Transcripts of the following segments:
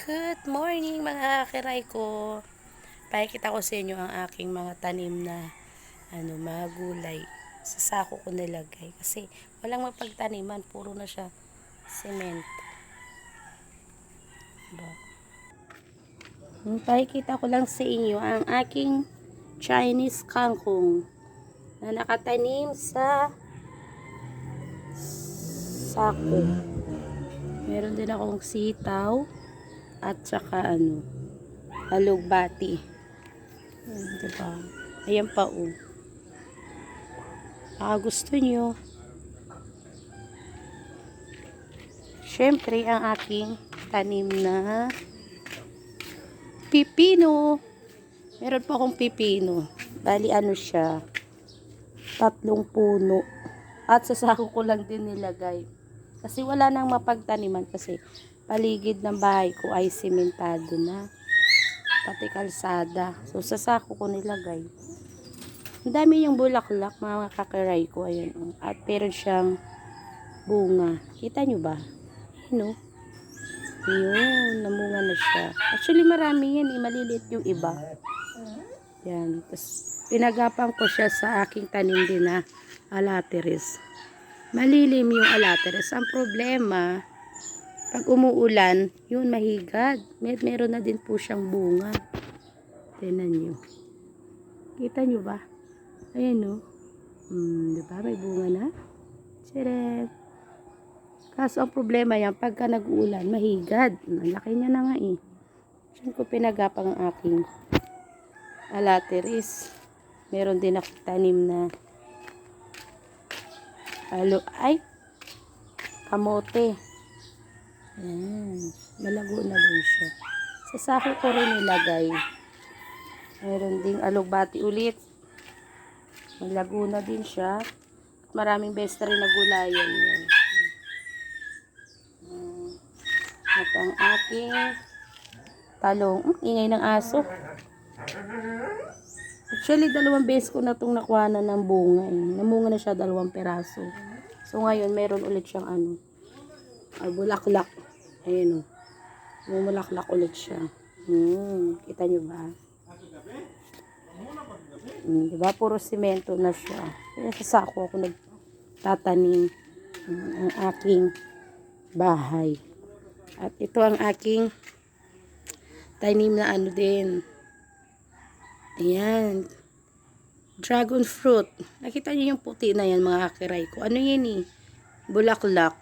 Good morning mga kakiray ko. Pakikita ko sa inyo ang aking mga tanim na mga gulay. Sa sako ko nilagay kasi walang mapagtaniman, puro na siya cement. Diba? Pakikita ko lang sa inyo ang aking Chinese kangkong na nakatanim sa sako. Meron din akong sitaw at saka alugbati. Diba? Ayan pa gusto nyo. Syempre, ang aking tanim na pipino. Meron pa akong pipino. Bali, siya? 3 puno. At sa sako ko lang din nilagay. Kasi wala nang mapagtaniman kasi paligid ng bahay ko ay simentado na. Pati kalsada. So, sa sako ko nilagay. Ang dami yung bulaklak, mga kakiray ko. Ayan. At meron siyang bunga. Kita nyo ba? Yun. Namunga na siya. Actually, marami yan. Maliliit yung iba. Yan. Tapos, pinagapang ko siya sa aking tanim din na alateris. Malilim yung alateris. Ang problema, pag umuulan, yun mahigad. Meron na din po siyang bunga. Tingnan nyo. Kita nyo ba? Ayan diba? May bunga na. Tcharam! Kaso ang problema yan, pagka nag-uulan, mahigad. Ang laki niya na nga Diyan ko pinagapang ang aking alateris. Meron din ako tanim na kamote. Ayan. Malago na din siya. Sa sako ko rin nilagay. Meron ding alugbati ulit. Malago na din siya. Maraming beses na rin nagulayan yan. At ang aking talong. Ingay ng aso. Actually, 2 beses ko na itong nakuha ng bunga. Namunga na siya 2 peraso. So, ngayon, meron ulit siyang bulaklak. Ayan Bumulaklak ulit siya. Kita nyo ba? Diba? Puro simento na siya. Kaya sa sako ako nagtatanim ang aking bahay. At ito ang aking tanim na din. Ayan. Dragon fruit. Nakita niyo yung puti na yan, mga kakiray ko. Ano yan Bulaklak.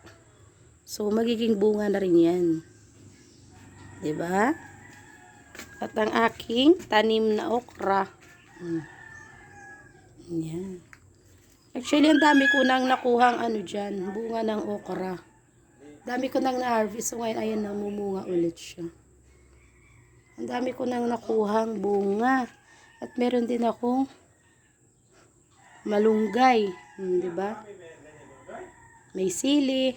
So, magiging bunga na rin yan. Diba? At ang aking tanim na okra. Ayan. Actually, ang dami ko nang nakuhang dyan. Bunga ng okra. Dami ko nang na-harvest. So, ngayon, ayan, namumunga ulit siya. Ang dami ko nang nakuhang bunga. At meron din akong malunggay. Diba? May sili.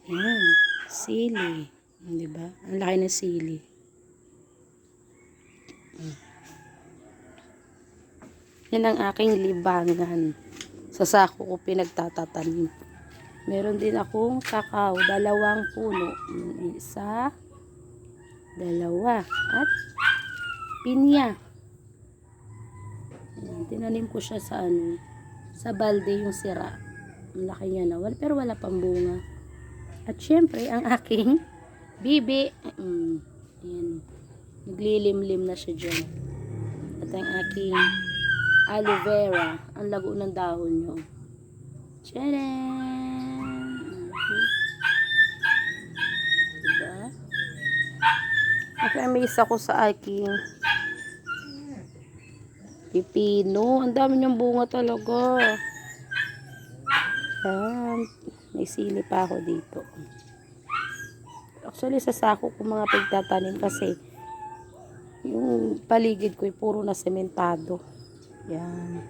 Ayan. Sili. Diba? Ang laki na sili. Yan ang aking libangan. Sa sako ko pinagtatatanim. Meron din akong kakao. 2 puno. 1, 2. At pinya. Tinanim ko siya sa balde yung sira. Ang laki niya na. Pero wala pang bunga. At syempre, ang aking bibi. Ayan. Naglilimlim na siya dyan. At ang aking aloe vera. Ang lago ng dahon nyo. Tcharam! Diba? Naka-amaze ako sa aking pipino. Ang dami niyang bunga talaga. May sili pa ako dito. Actually, sa sako ko mga pagtatanim kasi yung paligid ko puro na sementado. Yan.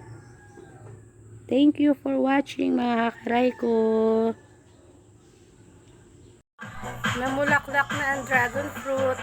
Thank you for watching, mga kakiray ko. Namulaklak na ang dragon fruit.